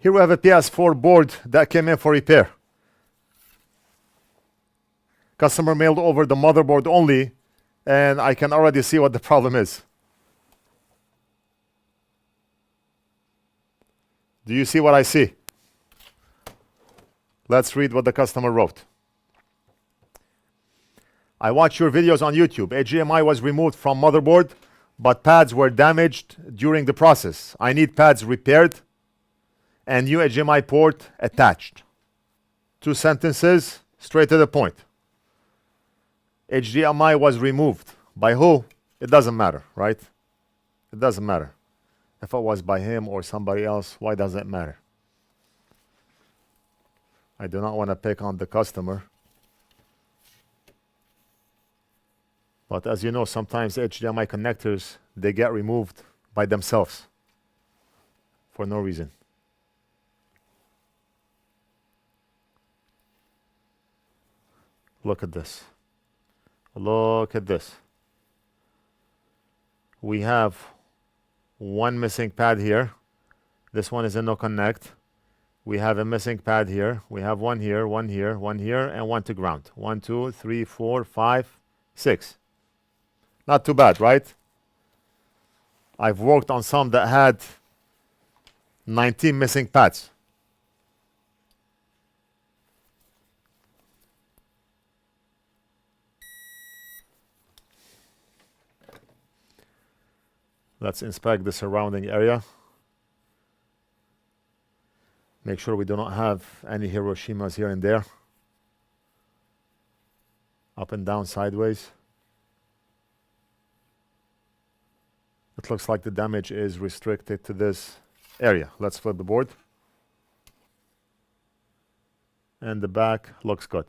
Here we have a PS4 board that came in for repair. Customer mailed over the motherboard only, and I can already see what the problem is. Do you see what I see? Let's read what the customer wrote. I watch your videos on YouTube. HDMI was removed from motherboard, but pads were damaged during the process. I need pads repaired and new HDMI port attached. 2 sentences, straight to the point. HDMI was removed. By who? It doesn't matter, right? It doesn't matter. If it was by him or somebody else, why does it matter? I do not want to pick on the customer. But as you know, sometimes HDMI connectors, they get removed by themselves for no reason. Look at this. Look at this. We have one missing pad here. This one is a no connect. We have a missing pad here. We have one here, one here, one here, and one to ground. 1, 2, 3, 4, 5, 6. Not too bad, right? I've worked on some that had 19 missing pads. Let's inspect the surrounding area. Make sure we do not have any Hiroshimas here and there. Up and down, sideways. It looks like the damage is restricted to this area. Let's flip the board. And the back looks good.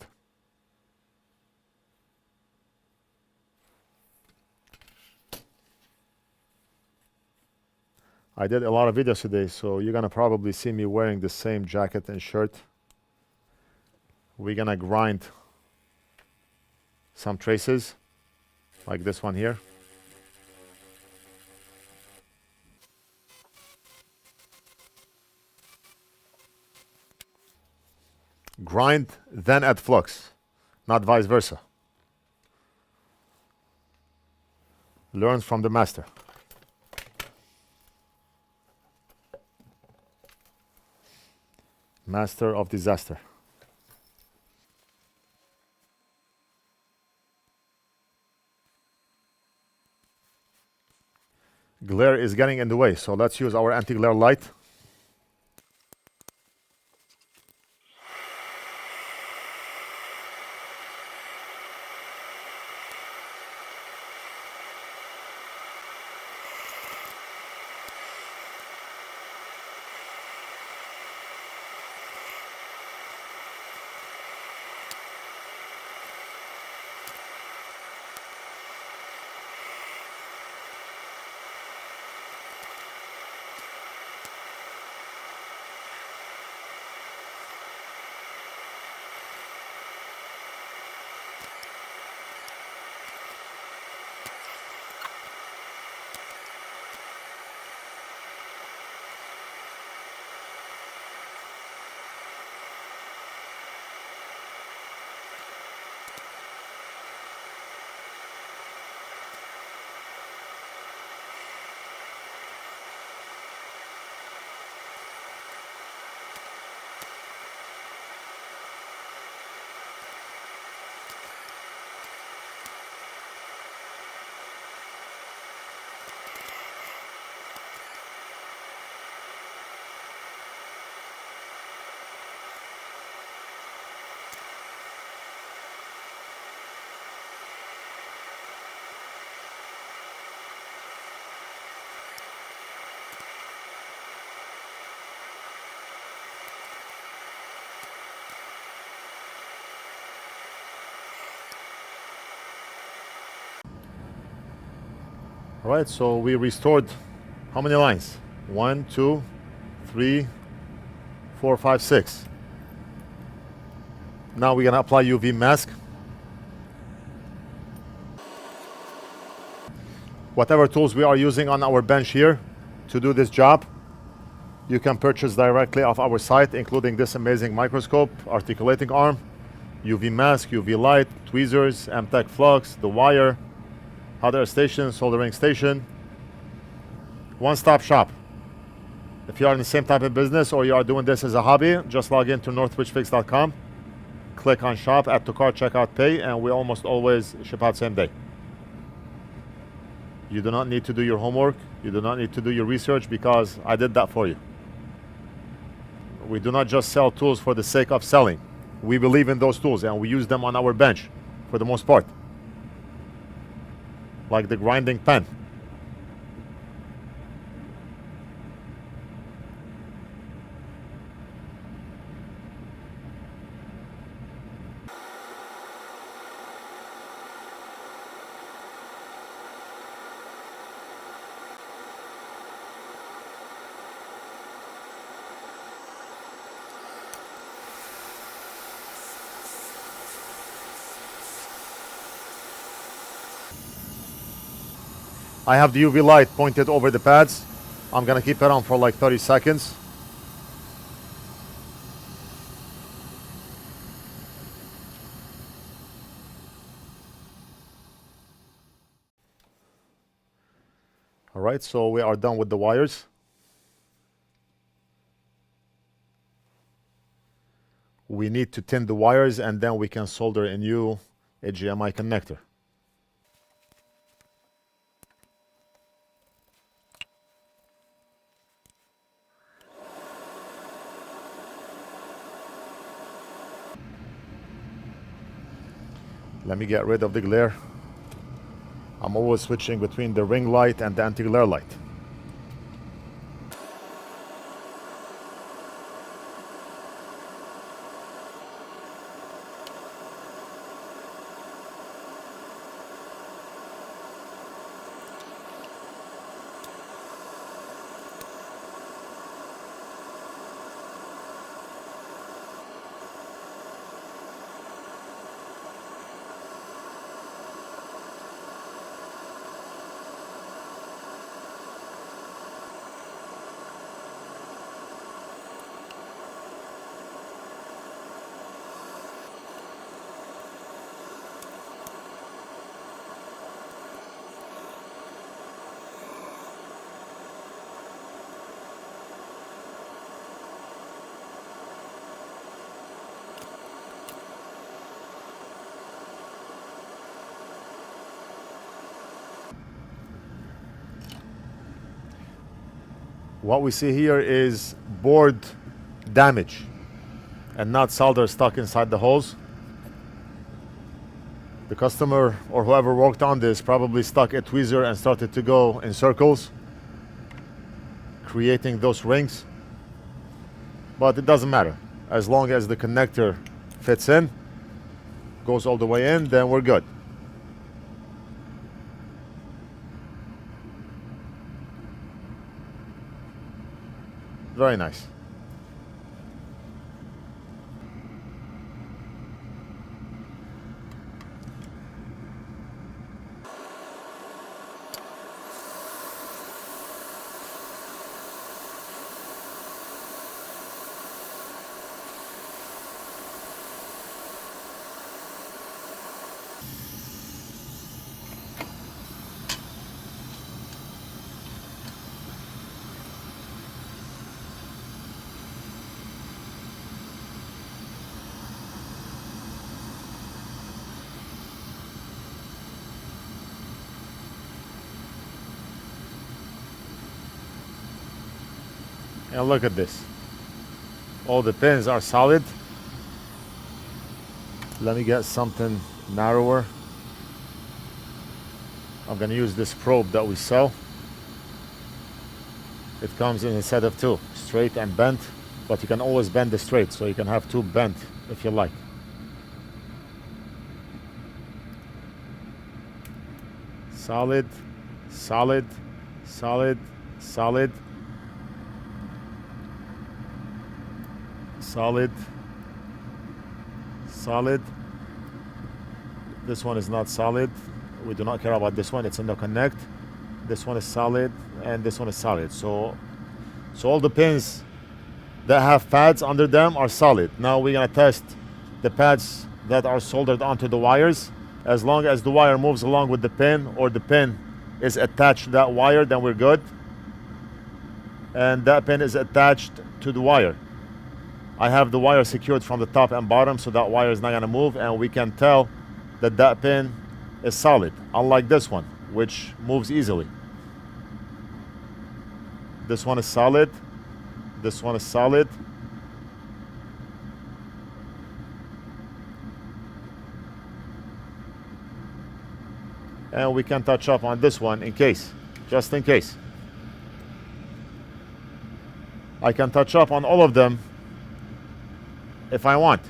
I did a lot of videos today, so you're gonna probably see me wearing the same jacket and shirt. We're gonna grind some traces, like this one here. Grind, then add flux, not vice versa. Learn from the master. Master of disaster. Glare is getting in the way, so let's use our anti-glare light. All right, so we restored how many lines? 1, 2, 3, 4, 5, 6. Now we're gonna apply UV mask. Whatever tools we are using on our bench here to do this job, you can purchase directly off our site, including this amazing microscope, articulating arm, UV mask, UV light, tweezers, Amtech Flux, the wire, hot air station, soldering station. One-stop shop. If you are in the same type of business or you are doing this as a hobby, just log into NorthridgeFix.com, click on shop, add to cart, checkout, pay, and we almost always ship out same day. You do not need to do your homework. You do not need to do your research because I did that for you. We do not just sell tools for the sake of selling. We believe in those tools and we use them on our bench for the most part. Like the grinding pen. I have the UV light pointed over the pads. I'm gonna keep it on for like 30 seconds. All right, so we are done with the wires. We need to tin the wires and then we can solder a new HDMI connector. Let me get rid of the glare. I'm always switching between the ring light and the anti-glare light. What we see here is board damage and not solder stuck inside the holes. The customer or whoever worked on this probably stuck a tweezer and started to go in circles, creating those rings. But it doesn't matter. As long as the connector fits in, goes all the way in, then we're good. Very nice. And look at this. All the pins are solid. Let me get something narrower. I'm going to use this probe that we sell. It comes in a set of two, straight and bent, but you can always bend it straight, so you can have two bent if you like. Solid, solid, solid, solid, solid, solid. This one is not solid. We do not care about this one. It's in the connect. This one is solid and this one is solid. So So all the pins that have pads under them are solid. Now we're gonna test the pads that are soldered onto the wires. As long as the wire moves along with the pin, or the pin is attached to that wire, then we're good. And that pin is attached to the wire. I have the wire secured from the top and bottom, so that wire is not gonna move, and we can tell that that pin is solid, unlike this one, which moves easily. This one is solid. This one is solid. And we can touch up on this one in case, just in case. I can touch up on all of them if I want.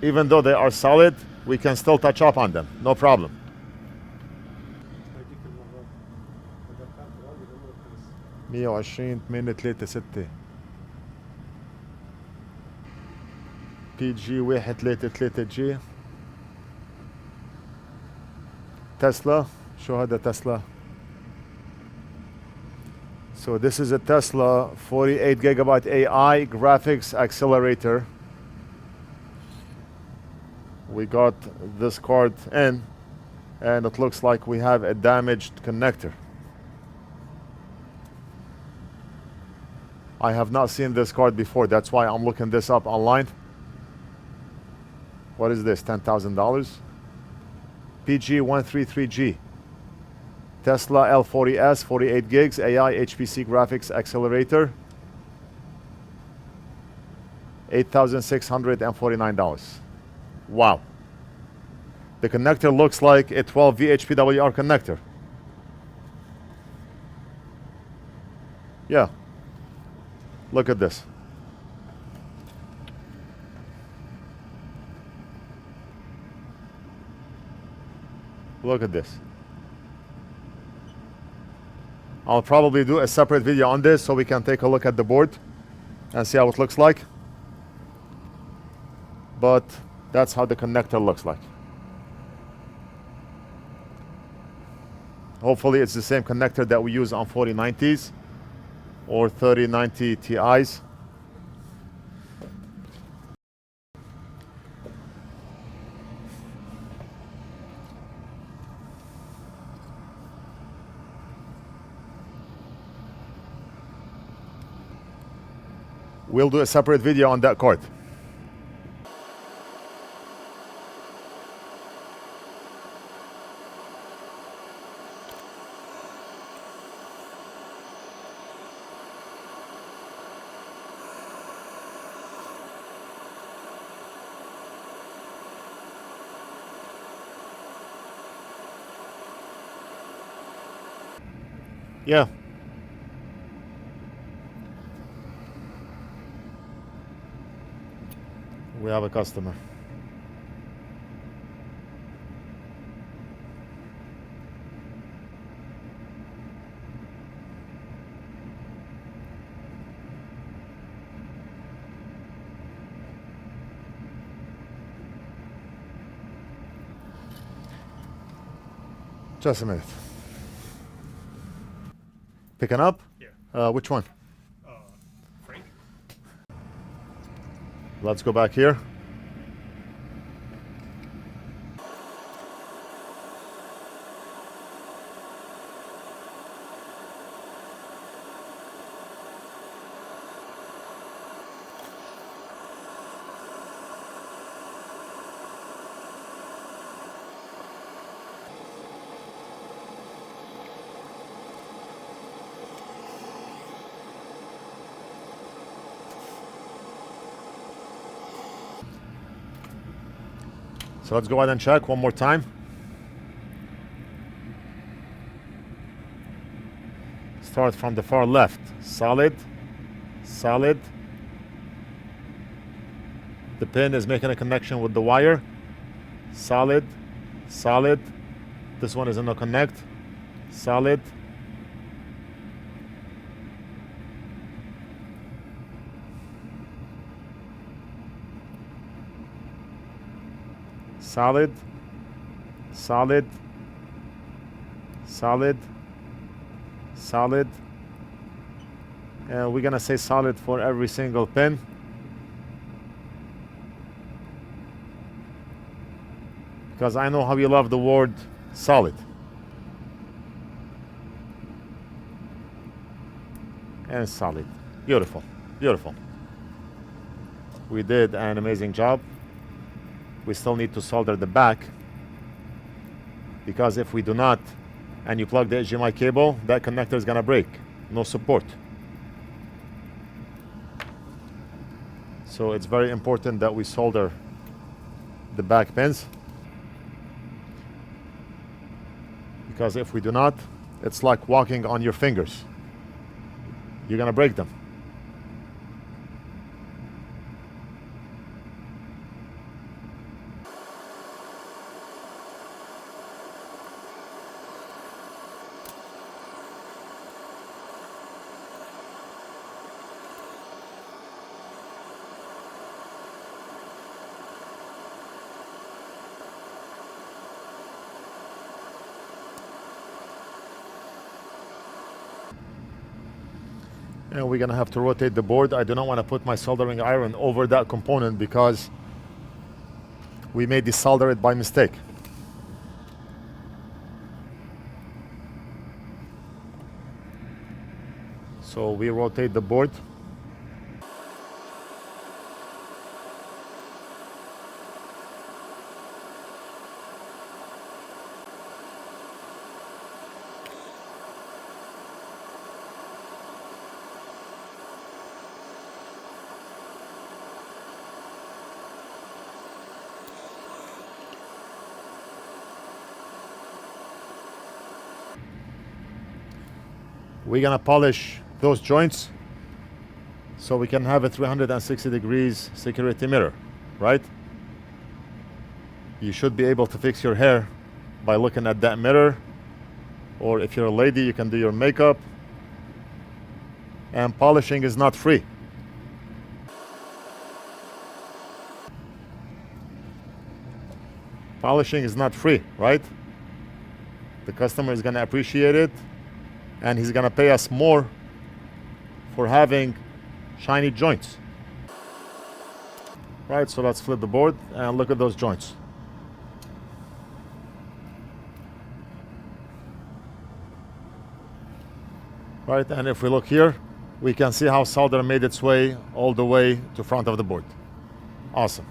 Even though they are solid, we can still touch up on them, no problem. 120 PG 133G Tesla. شو هذا Tesla? So this is a Tesla 48 gigabyte AI graphics accelerator. We got this card in, and it looks like we have a damaged connector. I have not seen this card before, that's why I'm looking this up online. What is this, $10,000? PG133G Tesla L40S 48 gigs AI HPC graphics accelerator, $8,649. Wow. The connector looks like a 12 VHPWR connector. Yeah. Look at this. Look at this. I'll probably do a separate video on this so we can take a look at the board and see how it looks like. But that's how the connector looks like. Hopefully it's the same connector that we use on 4090s or 3090 Ti's. We'll do a separate video on that card. Yeah. We have a customer. Just a minute. Picking up? Yeah. Which one? Frank. Let's go back here. So let's go ahead and check one more time. Start from the far left. Solid, solid. The pin is making a connection with the wire. Solid, solid. This one is in a connect. Solid. Solid, solid, solid, solid, and we're gonna say solid for every single pin. Because I know how you love the word solid. And solid. Beautiful. Beautiful. We did an amazing job. We still need to solder the back, because if we do not, and you plug the HDMI cable, that connector is gonna break. No support. So it's very important that we solder the back pins, because if we do not, it's like walking on your fingers. You're gonna break them. And we're gonna have to rotate the board. I do not want to put my soldering iron over that component because we may desolder it by mistake. So we rotate the board. We're gonna polish those joints so we can have a 360 degrees security mirror, right? You should be able to fix your hair by looking at that mirror, or if you're a lady, you can do your makeup. And polishing is not free. Polishing is not free, right? The customer is gonna appreciate it, and he's gonna pay us more for having shiny joints. Right, so let's flip the board and look at those joints. Right, and if we look here, we can see how solder made its way all the way to front of the board. Awesome.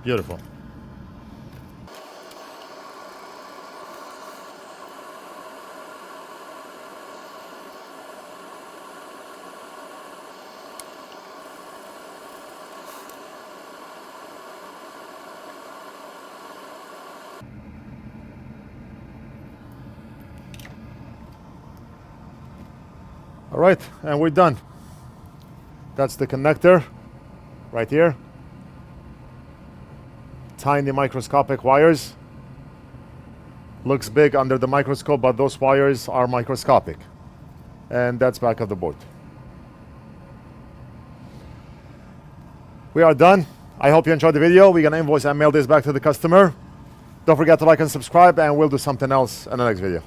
Beautiful. All right, and we're done. That's the connector right here. Tiny microscopic wires. Looks big under the microscope, but those wires are microscopic. And that's back of the board. We are done. I hope you enjoyed the video. We're gonna invoice and mail this back to the customer. Don't forget to like and subscribe, and we'll do something else in the next video.